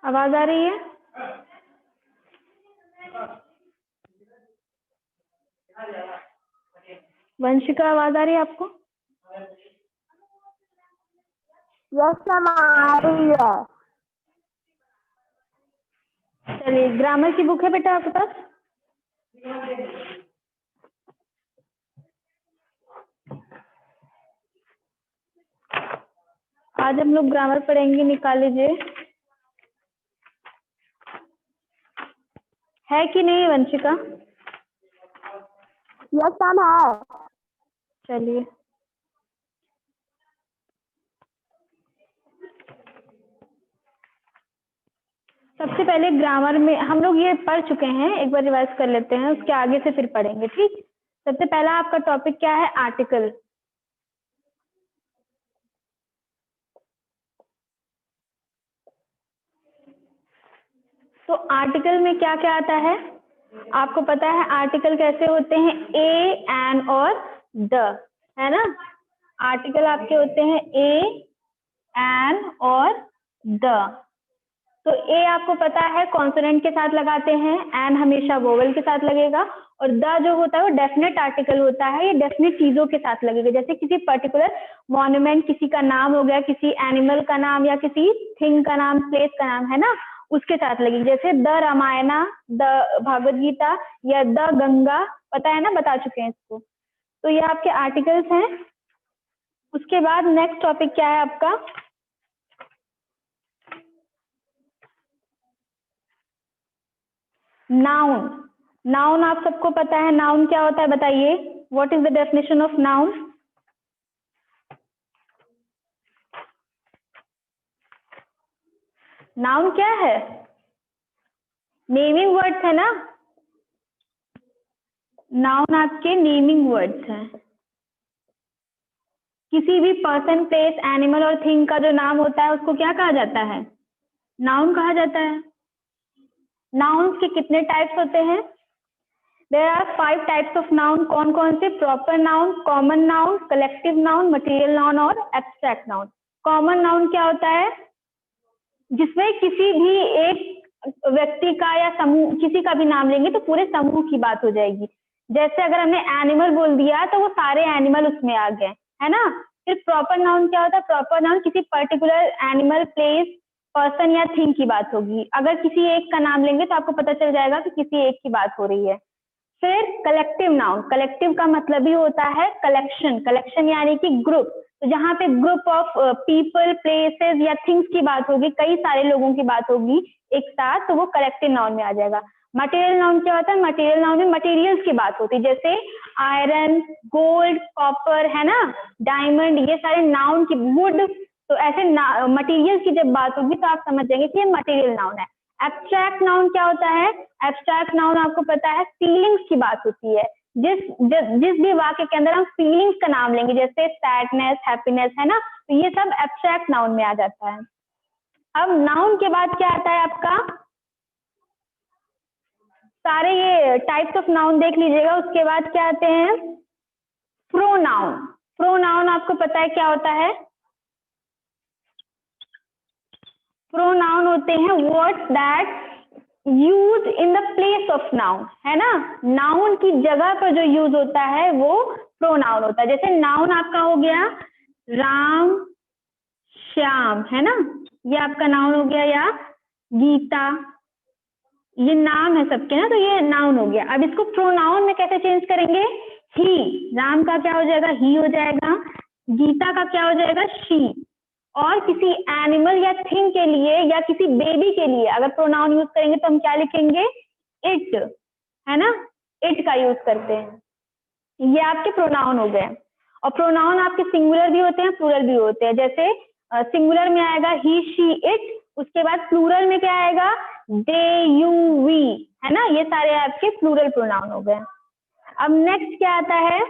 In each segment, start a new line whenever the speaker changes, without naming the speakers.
आवाज आ रही है? वंशिका आवाज आ रही है आपको?
यस मैम आ रही है।
चलिए, ग्रामर की बुक है बेटा आपके पास? आज हम लोग ग्रामर पढ़ेंगे, निकाल लीजिए। है कि नहीं वंशिका?
यस मैम है।
चलिए, सबसे पहले ग्रामर में हम लोग ये पढ़ चुके हैं, एक बार रिवाइज कर लेते हैं, उसके आगे से फिर पढ़ेंगे। ठीक, सबसे पहला आपका टॉपिक क्या है? आर्टिकल। तो आर्टिकल में क्या क्या आता है आपको पता है? आर्टिकल कैसे होते हैं? ए, एन और द, है ना? आर्टिकल आपके होते हैं ए, एन और द। तो ए आपको पता है कॉन्सोनेंट के साथ लगाते हैं, एन हमेशा वोवेल के साथ लगेगा, और द जो होता है वो डेफिनेट आर्टिकल होता है, ये डेफिनेट चीजों के साथ लगेगा। जैसे किसी पर्टिकुलर मॉन्यूमेंट, किसी का नाम हो गया, किसी एनिमल का नाम या किसी थिंग का नाम, प्लेस का नाम, है ना, उसके साथ लगेगी। जैसे द रामायणा, द भगवद गीता या द गंगा, पता है ना, बता चुके हैं इसको। तो ये आपके आर्टिकल्स हैं। उसके बाद नेक्स्ट टॉपिक क्या है आपका? नाउन। नाउन आप सबको पता है, नाउन क्या होता है बताइए? What is the definition of noun? Noun क्या है? नेमिंग वर्ड्स है ना। नाउन आपके नेमिंग वर्ड्स हैं। किसी भी पर्सन, प्लेस, एनिमल और थिंग का जो नाम होता है उसको क्या कहा जाता है? नाउन कहा जाता है। नाउन्स के कितने टाइप्स होते हैं? There are 5 types of noun. कौन कौन से? Proper noun, common noun, collective noun, material noun और एब्स्ट्रैक्ट नाउन। कॉमन नाउन क्या होता है? जिसमें किसी भी एक व्यक्ति का या समूह, किसी का भी नाम लेंगे तो पूरे समूह की बात हो जाएगी। जैसे अगर हमने एनिमल बोल दिया तो वो सारे एनिमल उसमें आ गए, है ना। फिर प्रॉपर नाउन क्या होता है? प्रॉपर नाउन किसी पर्टिकुलर एनिमल, प्लेस, पर्सन या थिंग की बात होगी। अगर किसी एक का नाम लेंगे तो आपको पता चल जाएगा कि किसी एक की बात हो रही है। फिर कलेक्टिव नाउन। कलेक्टिव का मतलब ही होता है कलेक्शन। कलेक्शन यानी कि ग्रुप। तो जहाँ पे ग्रुप ऑफ पीपल, प्लेसेस या थिंग्स की बात होगी, कई सारे लोगों की बात होगी एक साथ, तो वो कलेक्टिव नाउन में आ जाएगा। मटेरियल नाउन क्या होता है? मटेरियल नाउन में मटेरियल्स की बात होती है, जैसे आयरन, गोल्ड, कॉपर, है ना, डायमंड, ये सारे नाउन की, वुड। तो ऐसे मटेरियल्स की जब बात होगी तो आप समझ जाएंगे कि ये मटेरियल नाउन है। एब्स्ट्रैक्ट नाउन क्या होता है? एब्स्ट्रैक्ट नाउन आपको पता है फीलिंग्स की बात होती है। जिस भी वाक्य के अंदर हम फीलिंग्स का नाम लेंगे, जैसे सैडनेस, हैप्पीनेस, है ना, तो ये सब एब्स्ट्रैक्ट नाउन में आ जाता है। अब नाउन के बाद क्या आता है आपका? सारे ये टाइप्स ऑफ नाउन देख लीजिएगा। उसके बाद क्या आते हैं? प्रोनाउन। प्रोनाउन आपको पता है क्या होता है? प्रोनाउन होते हैं words that use in the place of noun, है ना। नाउन की जगह पर जो यूज होता है वो प्रोनाउन होता है। जैसे नाउन आपका हो गया राम, श्याम, है ना, ये आपका नाउन हो गया, या गीता, ये नाम है सबके ना, तो ये नाउन हो गया। अब इसको प्रोनाउन में कैसे चेंज करेंगे? ही। राम का क्या हो जाएगा? ही हो जाएगा। गीता का क्या हो जाएगा? शी। और किसी एनिमल या थिंग के लिए या किसी बेबी के लिए अगर प्रोनाउन यूज करेंगे तो हम क्या लिखेंगे? इट, है ना, इट का यूज करते हैं। ये आपके प्रोनाउन हो गए। और प्रोनाउन आपके सिंगुलर भी होते हैं, प्लूरल भी होते हैं। जैसे सिंगुलर में आएगा ही, शी, इट। उसके बाद प्लूरल में क्या आएगा? दे, यू, वी, है ना, ये सारे आपके प्लूरल प्रोनाउन हो गए। अब नेक्स्ट क्या आता है?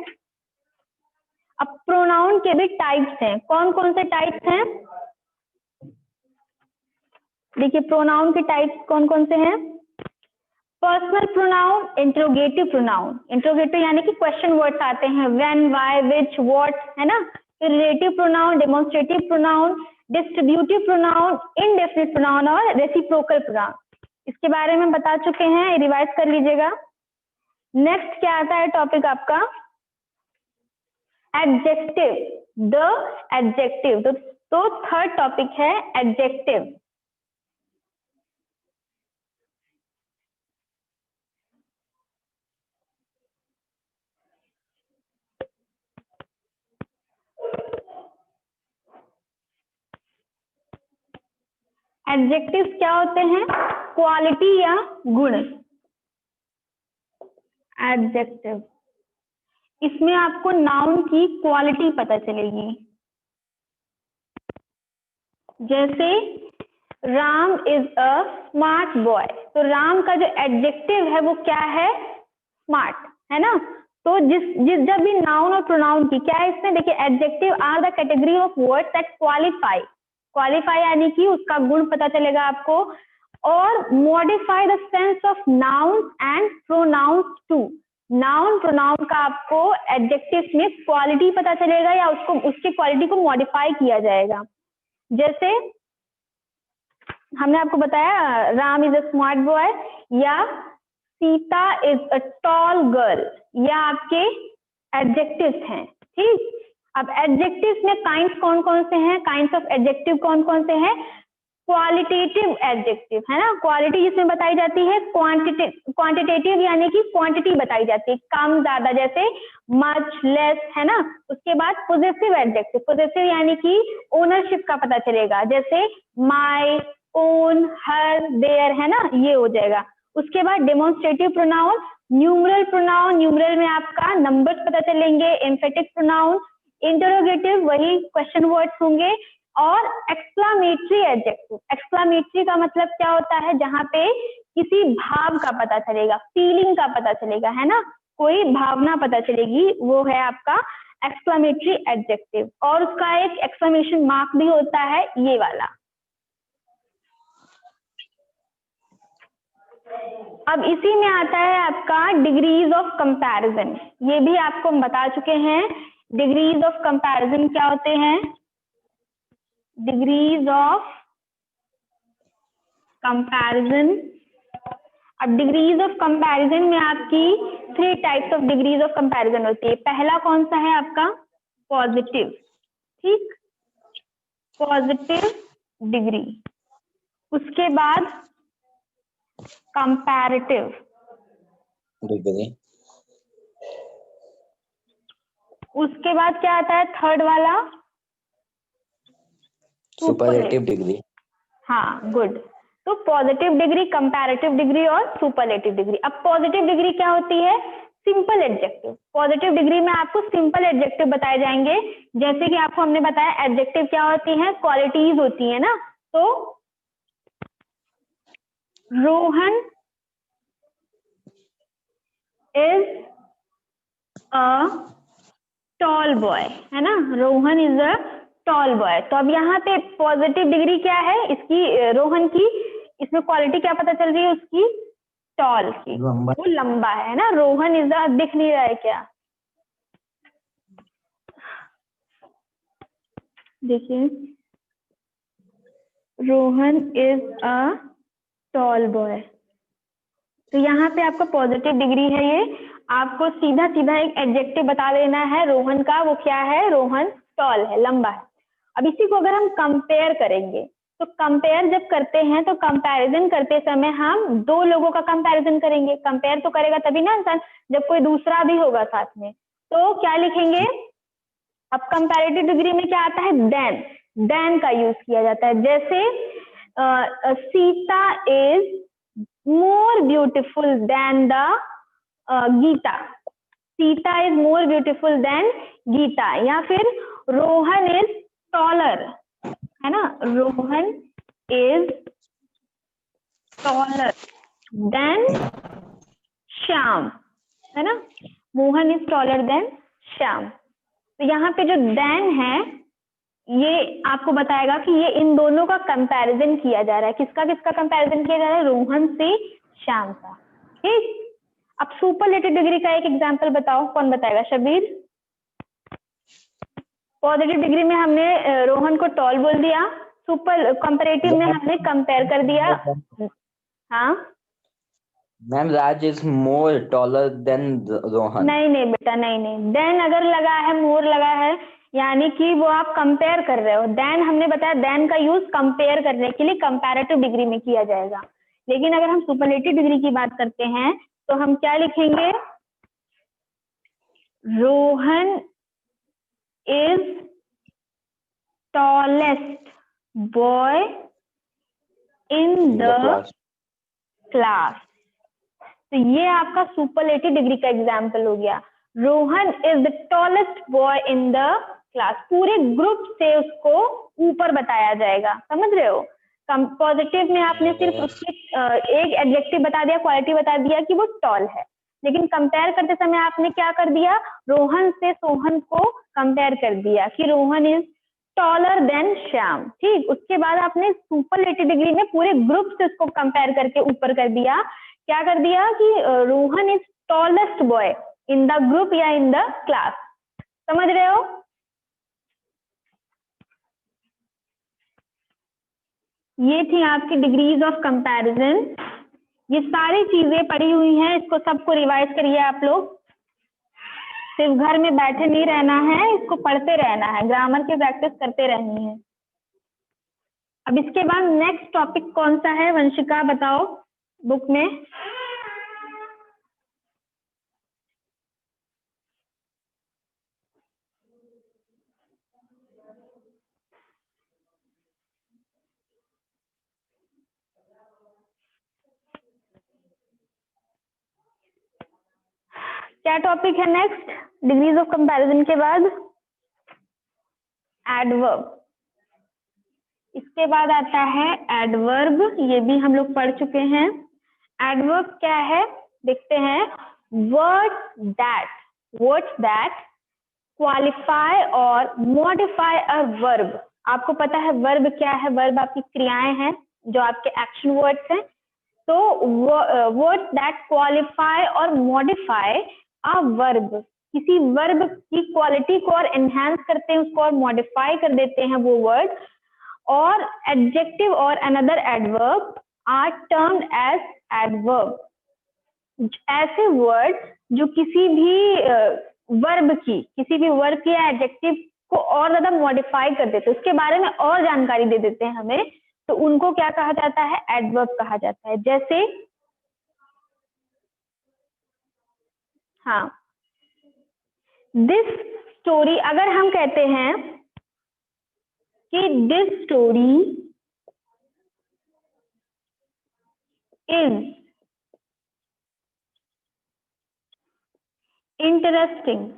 अब प्रोनाउन के भी टाइप्स हैं। कौन कौन से टाइप्स हैं? देखिए प्रोनाउन के टाइप्स कौन कौन से हैं? Personal pronoun, interrogative pronoun. Interrogative यानी कि क्वेश्चन वर्ड्स आते हैं, व्हेन, व्हाई, व्हिच, व्हाट, है ना। फिर relative pronoun, demonstrative pronoun, distributive pronoun, indefinite pronoun और रेसिप्रोकल प्रोनाउन, इसके बारे में बता चुके हैं, रिवाइज कर लीजिएगा। नेक्स्ट क्या आता है टॉपिक आपका, एडजेक्टिव, द एडजेक्टिव। तो थर्ड टॉपिक है एडजेक्टिव। एडजेक्टिव्स क्या होते हैं, क्वालिटी या गुण। एडजेक्टिव, इसमें आपको नाउन की क्वालिटी पता चलेगी। जैसे Ram is a smart boy, तो राम का जो एडजेक्टिव है वो क्या है, स्मार्ट, है ना। तो जब भी नाउन और प्रोनाउन की क्या है इसमें, देखिए adjective are the category of words that qualify, qualify यानी कि उसका गुण पता चलेगा आपको, और modify the sense of noun and pronouns too. Noun pronoun का आपको एडजेक्टिव में क्वालिटी पता चलेगा या उसको उसकी क्वालिटी को मॉडिफाई किया जाएगा। जैसे हमने आपको बताया Ram is a smart boy या Sita is a tall girl, या आपके एडजेक्टिव्स हैं, ठीक। अब एडजेक्टिव्स में काइंड्स कौन कौन से हैं, काइंड्स ऑफ एडजेक्टिव कौन कौन से हैं, क्वालिटेटिव एडजेक्टिव, है ना, क्वालिटी जिसमें बताई जाती है, क्वांटिटेटिव यानी कि क्वांटिटी बताई जाती है, कम ज्यादा, जैसे मच, लेस, है ना। उसके बाद पोजेसिव एडजेक्टिव, पोजेसिव यानी कि ओनरशिप का पता चलेगा, जैसे माय, ओन, हर, देयर, है ना, ये हो जाएगा। उसके बाद demonstrative pronoun, numeral pronoun, numeral में आपका नंबर्स पता चलेंगे, एम्फेटिक प्रोनाउन, इंटरोगेटिव वही क्वेश्चन वर्ड्स होंगे, और एक्सक्लामेटरी एडजेक्टिव। एक्सक्लामेटरी का मतलब क्या होता है, जहां पे किसी भाव का पता चलेगा, फीलिंग का पता चलेगा, है ना, कोई भावना पता चलेगी, वो है आपका एक्सक्लामेटरी एडजेक्टिव। और उसका एक एक्सक्लेमेशन मार्क भी होता है, ये वाला। अब इसी में आता है आपका डिग्रीज ऑफ कंपैरिजन, ये भी आपको हम बता चुके हैं। डिग्रीज ऑफ कंपैरिजन क्या होते हैं, डिग्रीज ऑफ कंपैरिजन। अब डिग्रीज ऑफ कंपैरिजन में आपकी 3 types of degrees of comparison होती है। पहला कौन सा है आपका, पॉजिटिव, ठीक, पॉजिटिव डिग्री। उसके बाद कंपैरेटिव
डिग्री,
उसके बाद क्या आता है थर्ड वाला,
सुपरलेटिव डिग्री।
हाँ, गुड। तो पॉजिटिव डिग्री, कंपैरेटिव डिग्री और सुपरलेटिव डिग्री। अब पॉजिटिव डिग्री क्या होती है, सिंपल एडजेक्टिव। पॉजिटिव डिग्री में आपको सिंपल एडजेक्टिव बताए जाएंगे, जैसे कि आपको हमने बताया एडजेक्टिव क्या होती है, क्वालिटीज होती है ना। तो Rohan is a tall boy, है ना, Rohan is a tall boy. तो अब यहाँ पे पॉजिटिव डिग्री क्या है इसकी, रोहन की, इसमें क्वालिटी क्या पता चल रही है उसकी, टॉल की, वो लंबा है ना। रोहन इज अ, दिख नहीं रहा है क्या, देखिए, Rohan is a tall boy. तो यहाँ पे आपका पॉजिटिव डिग्री है ये, आपको सीधा सीधा एक एडजेक्टिव बता देना है रोहन का, वो क्या है, रोहन टॉल है, लंबा है। अब इसी को अगर हम कंपेयर करेंगे, तो कंपेयर जब करते हैं तो कंपैरिजन करते समय हम 2 लोगों का कंपैरिजन करेंगे। कंपेयर तो करेगा तभी ना इंसान जब कोई दूसरा भी होगा साथ में। तो क्या लिखेंगे, अब कंपैरेटिव डिग्री में क्या आता है, देन, देन का यूज किया जाता है। जैसे Sita is more beautiful than the Gita, Sita is more beautiful than Gita. या फिर रोहन is taller, है ना, Rohan is taller than Shyam, है ना, Mohan is taller than Shyam. तो यहाँ पे जो देन है ये आपको बताएगा कि ये इन दोनों का कंपैरिजन किया जा रहा है। किसका किसका कंपैरिजन किया जा रहा है, रोहन से श्याम का, ठीक। अब सुपरलेटिव डिग्री का एक एग्जांपल बताओ, कौन बताएगा, शबीर। पॉजिटिव डिग्री में हमने रोहन को टॉल बोल दिया, सुपर कंपैरेटिव में हमने कंपेयर कर दिया। हाँ
ma'am Raj is more taller than Rohan.
नहीं बेटा, नहीं देन अगर लगा है, मोर लगा है, यानी कि वो आप कंपेयर कर रहे हो। देन हमने बताया देन का यूज कंपेयर करने के लिए कंपैरेटिव डिग्री में किया जाएगा। लेकिन अगर हम सुपरलेटिव डिग्री की बात करते हैं तो हम क्या लिखेंगे? Rohan is tallest boy in the class. तो ये आपका सुपरलेटिव डिग्री का एग्जाम्पल हो गया। Rohan is the tallest boy in the class, पूरे ग्रुप से उसको ऊपर बताया जाएगा, समझ रहे हो? पॉजिटिव में आपने सिर्फ उसकी एक एडजेक्टिव बता दिया, क्वालिटी बता दिया कि वो टॉल है, लेकिन कंपेयर करते समय आपने क्या कर दिया? रोहन से सोहन को कंपेयर कर दिया कि Rohan is taller than Shyam. ठीक, उसके बाद आपने सुपरलेटिव डिग्री में पूरे ग्रुप से उसको कंपेयर करके ऊपर कर दिया। क्या कर दिया कि Rohan is tallest boy in the group या इन द क्लास। समझ रहे हो? ये थी आपकी डिग्रीज ऑफ कंपैरिजन। ये सारी चीजें पढ़ी हुई हैं, इसको सबको रिवाइज करिए आप लोग। सिर्फ घर में बैठे नहीं रहना है, इसको पढ़ते रहना है, ग्रामर की प्रैक्टिस करते रहनी है। अब इसके बाद नेक्स्ट टॉपिक कौन सा है वंशिका, बताओ बुक में? क्या टॉपिक है नेक्स्ट डिग्रीज ऑफ कंपैरिजन के बाद? एडवर्ब। इसके बाद आता है एडवर्ब, ये भी हम लोग पढ़ चुके हैं। एडवर्ब क्या है देखते हैं। वर्ड्स दैट क्वालिफाई और मॉडिफाई अ वर्ब। आपको पता है वर्ब क्या है? वर्ब आपकी क्रियाएं हैं जो आपके एक्शन वर्ड्स हैं। तो वर्ड्स दैट क्वालिफाई और मॉडिफाई अ वर्ब, किसी वर्ब की क्वालिटी को और एनहांस करते हैं, उसको और मॉडिफाई कर देते हैं वो वर्ड। और एडजेक्टिव और another adverb are termed as adverb. ऐसे वर्ड जो किसी भी वर्ब या एडजेक्टिव को और ज्यादा मॉडिफाई कर देते हैं, उसके बारे में और जानकारी दे देते हैं हमें, तो उनको क्या कहा जाता है? एडवर्ब कहा जाता है। जैसे हाँ, दिस स्टोरी, अगर हम कहते हैं कि दिस स्टोरी इज इंटरेस्टिंग,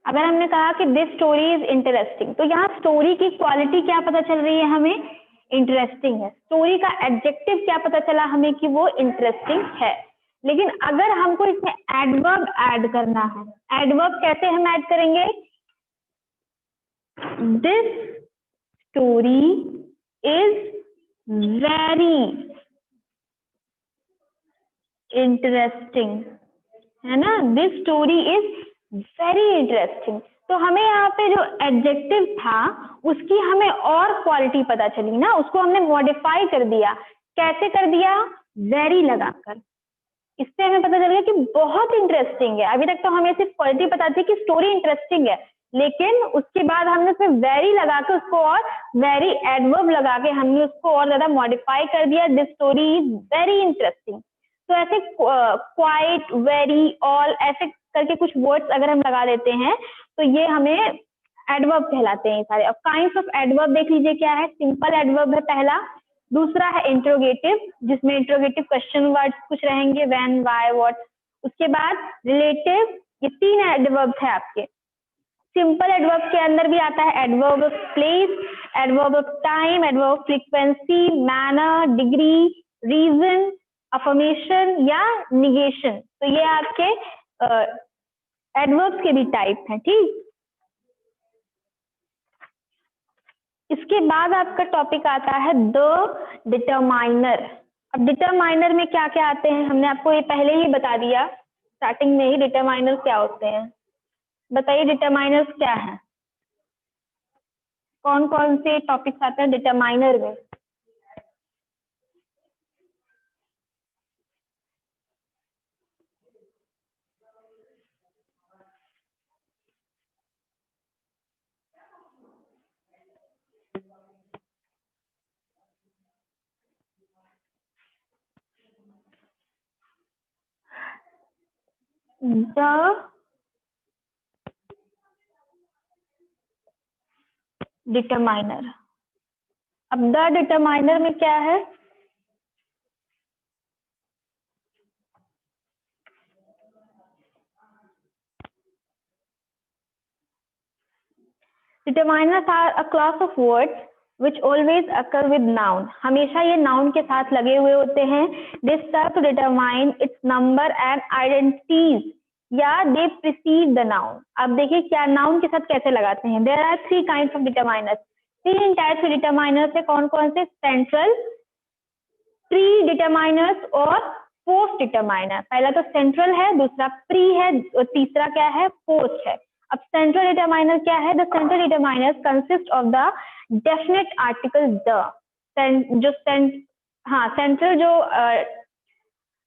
अगर हमने कहा कि दिस स्टोरी इज इंटरेस्टिंग, तो यहाँ स्टोरी की क्वालिटी क्या पता चल रही है हमें? इंटरेस्टिंग है। स्टोरी का एडजेक्टिव क्या पता चला हमें? कि वो इंटरेस्टिंग है। लेकिन अगर हमको इसमें एडवर्ब ऐड करना है, एडवर्ब कैसे हम ऐड करेंगे? This story is very interesting, है ना? This story is very interesting. तो हमें यहाँ पे जो एडजेक्टिव था उसकी हमें और क्वालिटी पता चली ना, उसको हमने मॉडिफाई कर दिया। कैसे कर दिया? वेरी लगाकर। इससे हमें पता चल गया कि बहुत इंटरेस्टिंग है। अभी तक तो हमें सिर्फ क्वालिटी पता थी कि स्टोरी इंटरेस्टिंग है, लेकिन उसके बाद हमने उसमें वेरी लगा के उसको और वेरी एडवर्ब लगा के हमने उसको और ज्यादा मॉडिफाई कर दिया। This story is very interesting. तो ऐसे क्वाइट, वेरी, ऑल ऐसे करके कुछ वर्ड्स अगर हम लगा देते हैं तो ये हमें एडवर्ब कहलाते हैं सारे। अब काइंड्स ऑफ एडवर्ब देख लीजिए क्या है। सिंपल एडवर्ब है पहला, दूसरा है इंट्रोगेटिव, जिसमें इंट्रोगेटिव क्वेश्चन वर्ड्स कुछ रहेंगे, व्हेन, व्हाई, व्हाट। उसके बाद रिलेटिव, ये 3 एडवर्ब है आपके। सिंपल एडवर्ब के अंदर भी आता है adverb of place, adverb of time, adverb of frequency, manner, degree, reason, affirmation या निगेशन। तो ये आपके एडवर्ब्स के भी टाइप हैं। ठीक, इसके बाद आपका टॉपिक आता है द डिटरमाइनर। अब डिटरमाइनर में क्या क्या आते हैं? हमने आपको ये पहले ही बता दिया स्टार्टिंग में ही, डिटरमाइनर क्या होते हैं। बताइए डिटरमाइनर्स क्या है? कौन कौन से टॉपिक्स आते हैं डिटरमाइनर में? The determiner. अब द डिटरमाइनर में क्या है? Determiners are a class of words which always occur with noun. हमेशा ये noun के साथ लगे हुए होते हैं. They serve to determine its number and identities. या they precede the noun. अब देखिए क्या noun के साथ कैसे लगाते हैं. There are three kinds of determiners. तीन types of determiners है. कौन कौन से? Central, pre-determiners और post determiner. पहला तो central है, दूसरा pre है और तीसरा क्या है? Post है. अब सेंट्रल डिटरमाइनर क्या है? The central determiner consist of the definite article the. जो सेंट्रल जो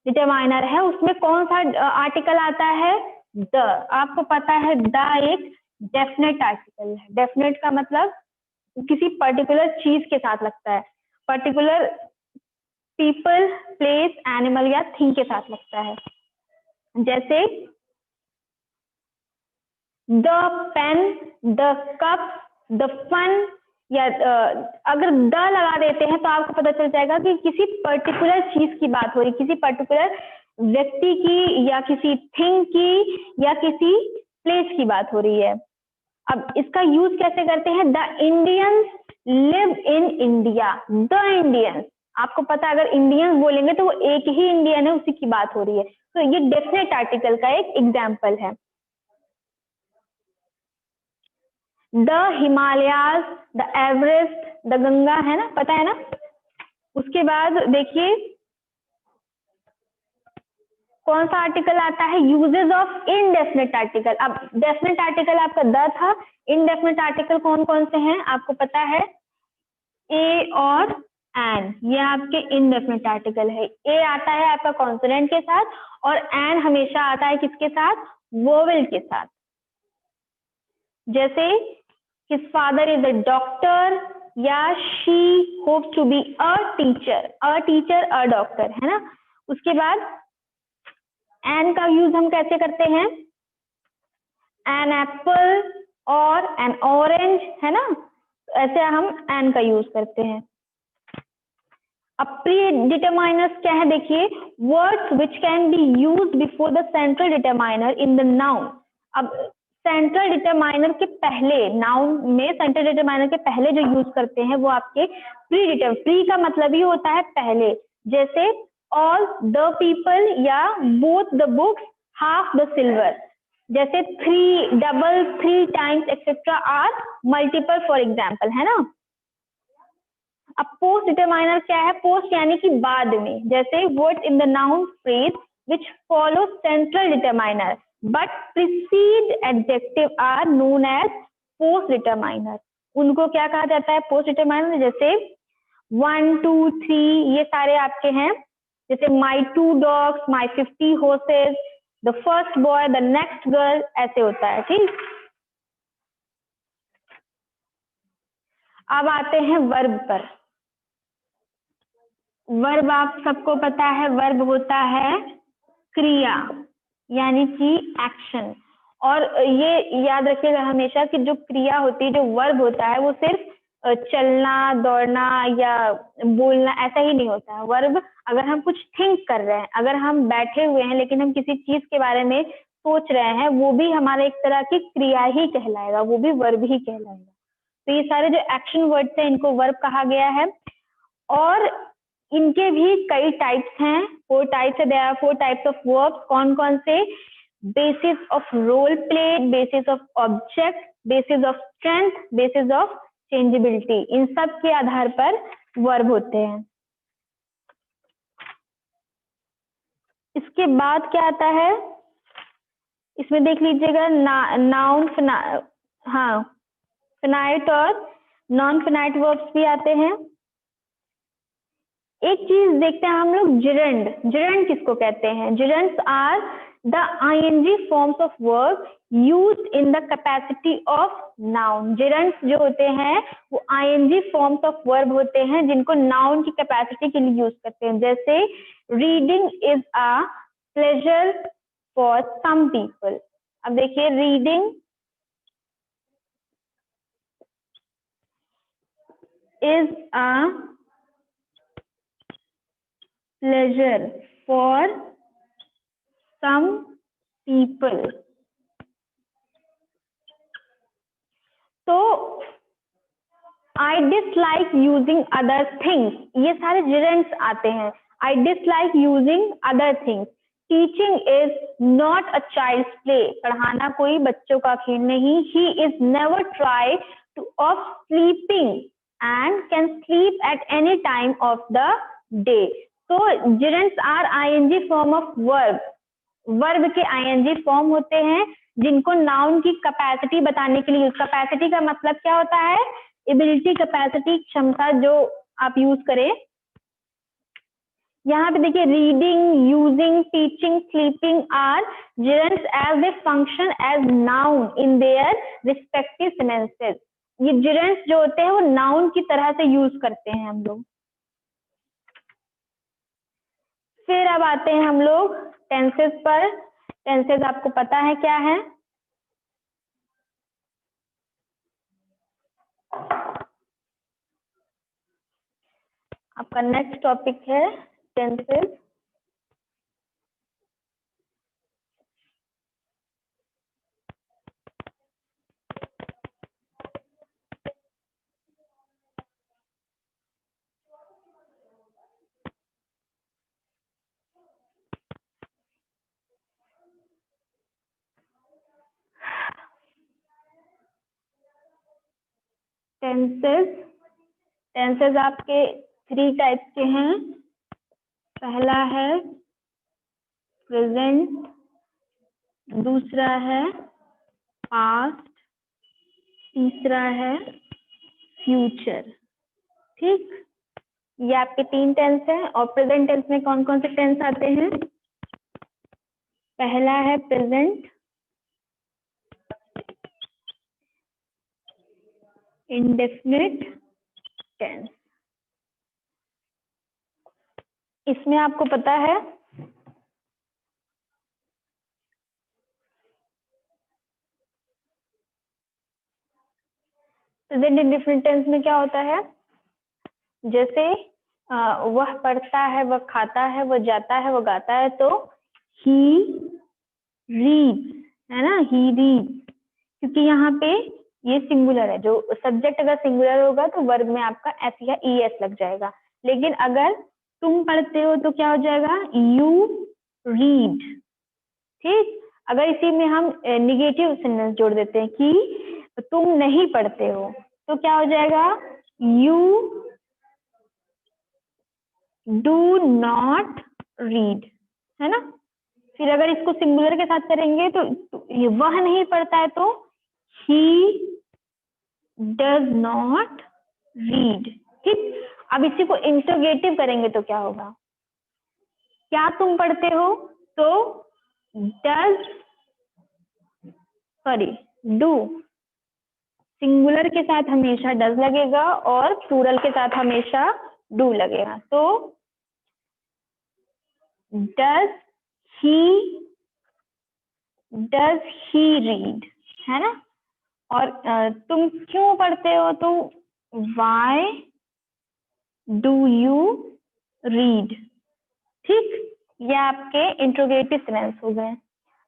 डिटरमाइनर है उसमें कौन सा आर्टिकल आता है? द। आपको पता है द एक डेफिनेट आर्टिकल है। डेफिनेट का मतलब किसी पर्टिकुलर चीज के साथ लगता है, पर्टिकुलर पीपल, प्लेस, एनिमल या थिंग के साथ लगता है। जैसे the pen, the cup, the fun, या अगर द लगा देते हैं तो आपको पता चल जाएगा कि किसी पर्टिकुलर चीज की बात हो रही, किसी पर्टिकुलर व्यक्ति की या किसी थिंग की या किसी प्लेस की बात हो रही है। अब इसका यूज कैसे करते हैं? The Indians live in India. The Indians, आपको पता है अगर इंडियंस बोलेंगे तो वो एक ही इंडियन है, उसी की बात हो रही है। तो ये डेफिनेट आर्टिकल का एक एग्जाम्पल है। The Himalayas, the Everest, the Ganga, है ना, पता है ना। उसके बाद देखिए कौन सा आर्टिकल आता है? Uses of indefinite article. अब डेफिनेट आर्टिकल आपका द था, इनडेफिनेट आर्टिकल कौन कौन से हैं आपको पता है? ए और एन, ये आपके इनडेफिनेट आर्टिकल है। ए आता है आपका कॉन्सोनेंट के साथ और एन हमेशा आता है किसके साथ? वोवेल के साथ। जैसे his father is a doctor या she hopes to be a teacher, a doctor, है ना। उसके बाद एन का यूज हम कैसे करते हैं? एन एप्पल और एन ऑरेंज, है ना, ऐसे हम एन का यूज करते हैं। अब प्री डिटरमाइनर्स क्या है? देखिए words which can be use before the central determiner in the noun. अब सेंट्रल डिटरमाइनर के पहले, नाउन में सेंट्रल डिटरमाइनर के पहले जो यूज करते हैं वो आपके प्री का मतलब ही होता है पहले। जैसे ऑल द पीपल या both the books, half the silver. जैसे three, double, three times etcetera are multiple for example, है ना। अब पोस्ट डिटरमाइनर क्या है? पोस्ट यानी कि बाद में। जैसे words in the noun phrase which follow central determiner but precede adjective are known as post determiner. उनको क्या कहा जाता है? Post determiner. जैसे 1, 2, 3 ये सारे आपके हैं। जैसे my 2 dogs, my 50 horses, the first boy, the next girl, ऐसे होता है। ठीक, अब आते हैं वर्ब पर। वर्ब आप सबको पता है, वर्ब होता है क्रिया यानी कि एक्शन। और ये याद रखिएगा हमेशा कि जो क्रिया होती है, जो वर्ब होता है, वो सिर्फ चलना, दौड़ना या बोलना ऐसा ही नहीं होता है। वर्ब अगर हम कुछ थिंक कर रहे हैं, अगर हम बैठे हुए हैं लेकिन हम किसी चीज के बारे में सोच रहे हैं, वो भी हमारा एक तरह की क्रिया ही कहलाएगा, वो भी वर्ब ही कहलाएगा। तो ये सारे जो एक्शन वर्ड्स हैं इनको वर्ब कहा गया है। और इनके भी कई टाइप्स हैं, 4 टाइप्स है। There are 4 types of verbs. कौन कौन से? Basis of role play, basis of object, basis of strength, basis of changeability. इन सब के आधार पर वर्ब होते हैं। इसके बाद क्या आता है? इसमें देख लीजिएगा नाउन, हाँ, फिनाइट और नॉन फिनाइट वर्ब्स भी आते हैं। एक चीज देखते हैं हम लोग, जिरेंड। जिरेंड किसको कहते हैं? Gerunds are the ING forms of verb used in the capacity of noun. Gerunds जो होते हैं वो आईएनजी फॉर्म्स ऑफ वर्ब होते हैं जिनको नाउन की कैपेसिटी के लिए यूज करते हैं। जैसे reading is a pleasure for some people. अब देखिए, reading is a pleasure for some people। तो I dislike using other things, ये सारे gerunds आते हैं। I dislike using other things। Teaching is not a child's play, पढ़ाना कोई बच्चों का खेल नहीं। He is never try to of sleeping and can sleep at any time of the day। तो gerunds are ing form of verb। Verb के ing form होते हैं जिनको नाउन की कैपेसिटी बताने के लिए। कैपेसिटी का मतलब क्या होता है? एबिलिटी, कैपेसिटी, क्षमता जो आप यूज करें। यहाँ पे देखिए, reading, using, teaching, sleeping are gerunds as they function as noun in their respective sentences। ये gerunds जो होते हैं वो नाउन की तरह से यूज करते हैं हम लोग। फिर अब आते हैं हम लोग टेंसेस पर। टेंसेस आपको पता है क्या है? आपका नेक्स्ट टॉपिक है टेंसेस। टेंसेस आपके 3 टाइप्स के हैं। पहला है प्रेजेंट, दूसरा है पास्ट, तीसरा है फ्यूचर। ठीक, ये आपके 3 टेंस हैं। और प्रेजेंट टेंस में कौन कौन से टेंस आते हैं? पहला है प्रेजेंट, इंडेफिनिट टेंस। इसमें आपको पता है प्रेजेंट इंडेफिनिट टेंस में क्या होता है? जैसे वह पढ़ता है, वह खाता है, वह जाता है, वह गाता है, तो ही रीड्स, है ना, ही रीड्स। क्योंकि यहाँ पे ये सिंगुलर है। जो सब्जेक्ट अगर सिंगुलर होगा तो वर्ब में आपका एस या ई एस लग जाएगा। लेकिन अगर तुम पढ़ते हो तो क्या हो जाएगा? You read. ठीक, अगर इसी में हम निगेटिव सेंटेंस जोड़ देते हैं कि तुम नहीं पढ़ते हो तो क्या हो जाएगा? यू डू नॉट रीड, है ना। फिर अगर इसको सिंगुलर के साथ करेंगे तो ये वह नहीं पढ़ता है तो ही डज नॉट रीड। ठीक, अब इसी को इंटरोगेटिव करेंगे तो क्या होगा? क्या तुम पढ़ते हो? तो डज, सॉरी, डू। सिंगुलर के साथ हमेशा डज लगेगा और प्लूरल के साथ हमेशा डू लगेगा। तो डज ही रीड, है ना। और तुम क्यों पढ़ते हो? तो वाई डू यू रीड। ठीक, ये आपके इंट्रोगेटिव सेंटेंस हो गए।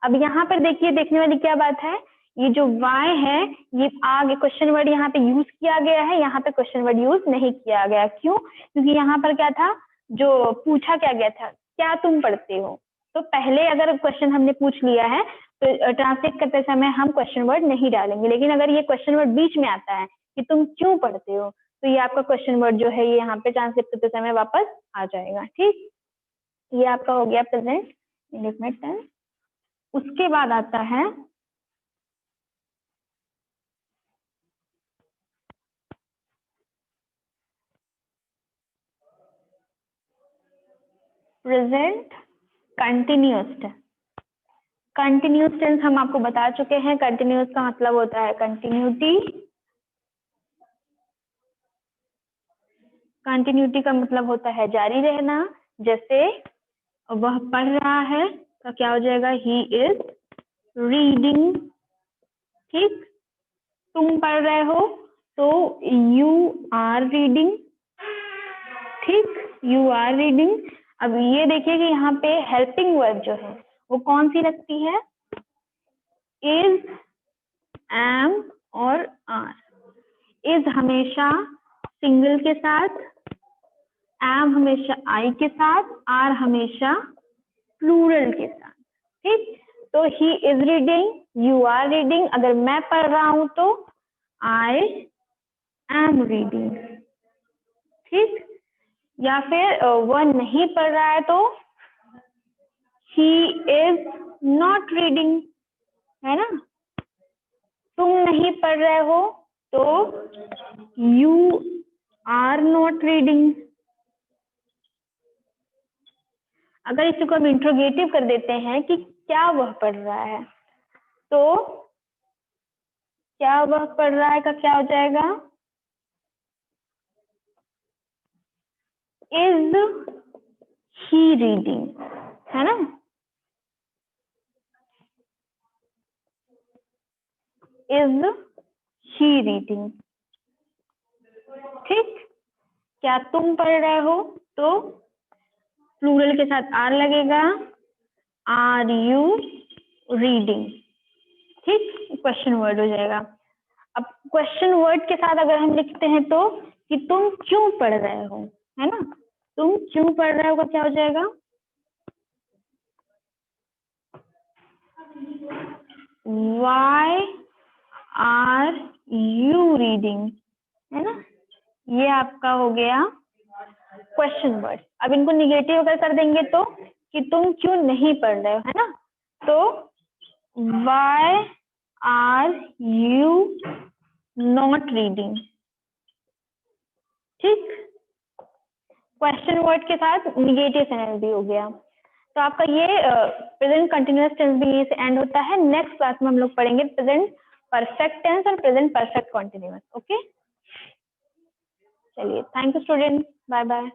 अब यहाँ पर देखिए, देखने वाली क्या बात है, ये जो वाई है ये आगे क्वेश्चन वर्ड यहाँ पे यूज किया गया है, यहाँ पे क्वेश्चन वर्ड यूज नहीं किया गया। क्यों? क्योंकि यहाँ पर क्या था, जो पूछा क्या गया था, क्या तुम पढ़ते हो। तो पहले अगर क्वेश्चन हमने पूछ लिया है तो ट्रांसलेट करते समय हम क्वेश्चन वर्ड नहीं डालेंगे। लेकिन अगर ये क्वेश्चन वर्ड बीच में आता है कि तुम क्यों पढ़ते हो, तो ये आपका क्वेश्चन वर्ड जो है ये यहाँ पे ट्रांसलेट करते समय वापस आ जाएगा। ठीक, ये आपका हो गया प्रेजेंट इंडेफिनिट टेंस। उसके बाद आता है प्रेजेंट कंटिन्यूस। कंटिन्यूस टेंस हम आपको बता चुके हैं, कंटिन्यूस का मतलब होता है कंटिन्यूटी। कंटिन्यूटी का मतलब होता है जारी रहना। जैसे वह पढ़ रहा है तो क्या हो जाएगा, ही इज रीडिंग। ठीक, तुम पढ़ रहे हो तो यू आर रीडिंग। ठीक, यू आर रीडिंग। अब ये देखिए कि यहाँ पे हेल्पिंग वर्ब जो है वो कौन सी लगती है, इज, एम और आर। इज हमेशा सिंगल के साथ, एम हमेशा आई के साथ, आर हमेशा प्लूरल के साथ। ठीक, तो he is reading, you are reading. अगर मैं पढ़ रहा हूं तो आई एम रीडिंग। ठीक, या फिर वह नहीं पढ़ रहा है तो ही इज नॉट रीडिंग, है ना। तुम नहीं पढ़ रहे हो तो यू आर नॉट रीडिंग। अगर इसी को हम इंट्रोगेटिव कर देते हैं कि क्या वह पढ़ रहा है, तो क्या वह पढ़ रहा है का क्या हो जाएगा, इज ही रीडिंग, है ना। Is he reading. ठीक, क्या तुम पढ़ रहे हो तो प्लूरल के साथ आर लगेगा, आर यू रीडिंग। ठीक, क्वेश्चन वर्ड हो जाएगा। अब क्वेश्चन वर्ड के साथ अगर हम लिखते हैं तो कि तुम क्यों पढ़ रहे हो, है ना, तुम क्यों पढ़ रहे हो का क्या हो जाएगा, वाई आर यू रीडिंग, है ना। ये आपका हो गया क्वेश्चन वर्ड। अब इनको निगेटिव अगर कर देंगे तो कि तुम क्यों नहीं पढ़ रहे हो, है ना, तो why are you not reading. ठीक, क्वेश्चन वर्ड के साथ निगेटिव सेंटेंस भी हो गया। तो आपका ये प्रेजेंट कंटिन्यूअस टेंस भी यहीं से एंड होता है। नेक्स्ट क्लास में हम लोग पढ़ेंगे प्रेजेंट परफेक्ट टेंस और प्रेजेंट परफेक्ट कंटिन्यूअस। ओके, चलिए, thank you student, bye bye.